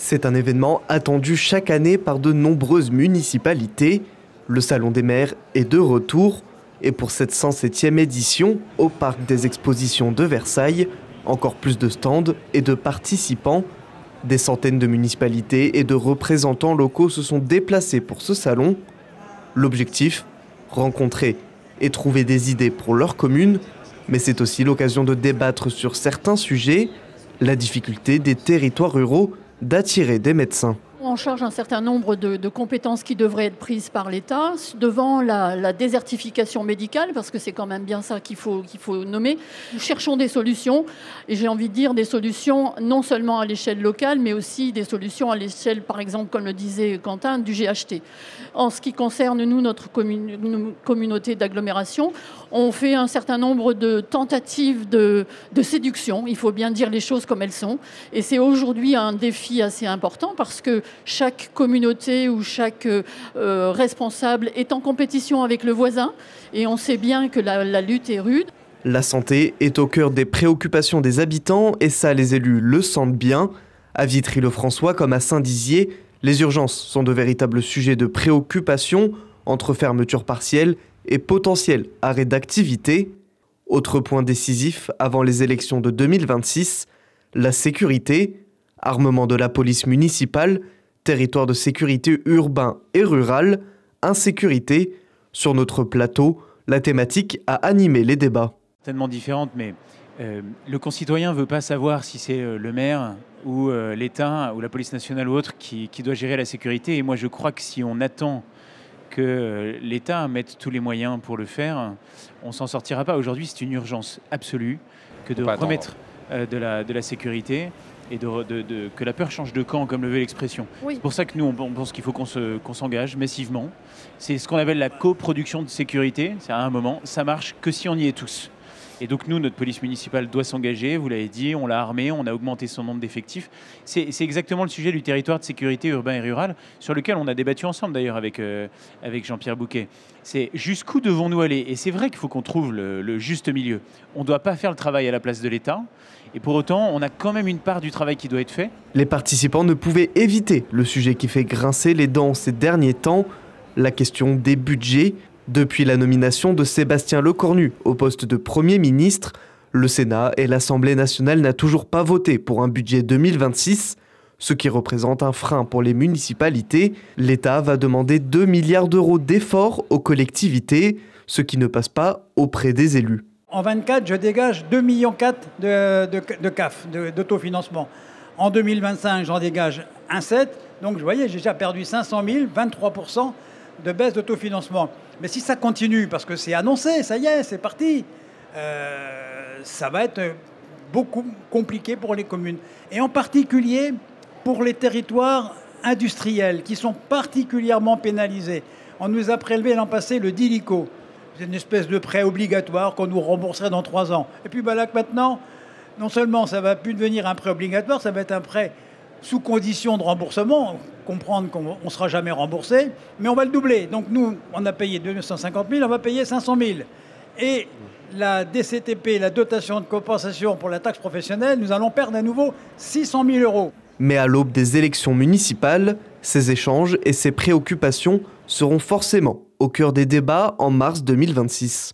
C'est un événement attendu chaque année par de nombreuses municipalités. Le Salon des maires est de retour et pour cette 107e édition, au Parc des Expositions de Versailles, encore plus de stands et de participants. Des centaines de municipalités et de représentants locaux se sont déplacés pour ce salon. L'objectif, rencontrer et trouver des idées pour leur commune, mais c'est aussi l'occasion de débattre sur certains sujets, la difficulté des territoires ruraux d'attirer des médecins. On charge un certain nombre de compétences qui devraient être prises par l'État devant la désertification médicale, parce que c'est quand même bien ça qu'il faut nommer. Nous cherchons des solutions, et j'ai envie de dire des solutions non seulement à l'échelle locale, mais aussi des solutions à l'échelle, par exemple, comme le disait Quentin, du GHT. En ce qui concerne, nous, notre communauté d'agglomération, on fait un certain nombre de tentatives de séduction. Il faut bien dire les choses comme elles sont. Et c'est aujourd'hui un défi assez important parce que chaque communauté ou chaque responsable est en compétition avec le voisin. Et on sait bien que la lutte est rude. La santé est au cœur des préoccupations des habitants et ça, les élus le sentent bien. À Vitry-le-François comme à Saint-Dizier, les urgences sont de véritables sujets de préoccupation entre fermeture partielle et potentiel arrêt d'activité. Autre point décisif avant les élections de 2026, la sécurité, armement de la police municipale, territoire de sécurité urbain et rural, insécurité. Sur notre plateau, la thématique a animé les débats. Tellement différente, mais le concitoyen ne veut pas savoir si c'est le maire ou l'État ou la police nationale ou autre qui doit gérer la sécurité. Et moi, je crois que si on attend que l'État mette tous les moyens pour le faire, on ne s'en sortira pas. Aujourd'hui, c'est une urgence absolue que de remettre de la sécurité et que la peur change de camp, comme le veut l'expression. Oui. C'est pour ça que nous, on pense qu'il faut qu'on s'engage massivement. C'est ce qu'on appelle la coproduction de sécurité. C'est à un moment, ça marche que si on y est tous. Et donc nous, notre police municipale doit s'engager, vous l'avez dit, on l'a armée, on a augmenté son nombre d'effectifs. C'est exactement le sujet du territoire de sécurité urbain et rural, sur lequel on a débattu ensemble d'ailleurs avec Jean-Pierre Bouquet. C'est jusqu'où devons-nous aller? Et c'est vrai qu'il faut qu'on trouve le juste milieu. On ne doit pas faire le travail à la place de l'État, et pour autant, on a quand même une part du travail qui doit être fait. Les participants ne pouvaient éviter le sujet qui fait grincer les dents ces derniers temps, la question des budgets. Depuis la nomination de Sébastien Lecornu au poste de Premier ministre, le Sénat et l'Assemblée nationale n'ont toujours pas voté pour un budget 2026, ce qui représente un frein pour les municipalités. L'État va demander 2 milliards d'euros d'efforts aux collectivités, ce qui ne passe pas auprès des élus. En 24, je dégage 2,4 millions de CAF, d'autofinancement. En 2025, j'en dégage 1,7. Donc, vous voyez, j'ai déjà perdu 500 000, 23% de baisse d'autofinancement. Mais si ça continue, parce que c'est annoncé, ça y est, c'est parti, ça va être beaucoup compliqué pour les communes. Et en particulier pour les territoires industriels, qui sont particulièrement pénalisés. On nous a prélevé l'an passé le DILICO. C'est une espèce de prêt obligatoire qu'on nous rembourserait dans 3 ans. Et puis là, maintenant, non seulement ça ne va plus devenir un prêt obligatoire, ça va être un prêt sous condition de remboursement, comprendre qu'on ne sera jamais remboursé, mais on va le doubler. Donc nous, on a payé 250 000, on va payer 500 000. Et la DCTP, la dotation de compensation pour la taxe professionnelle, nous allons perdre à nouveau 600 000 euros. Mais à l'aube des élections municipales, ces échanges et ces préoccupations seront forcément au cœur des débats en mars 2026.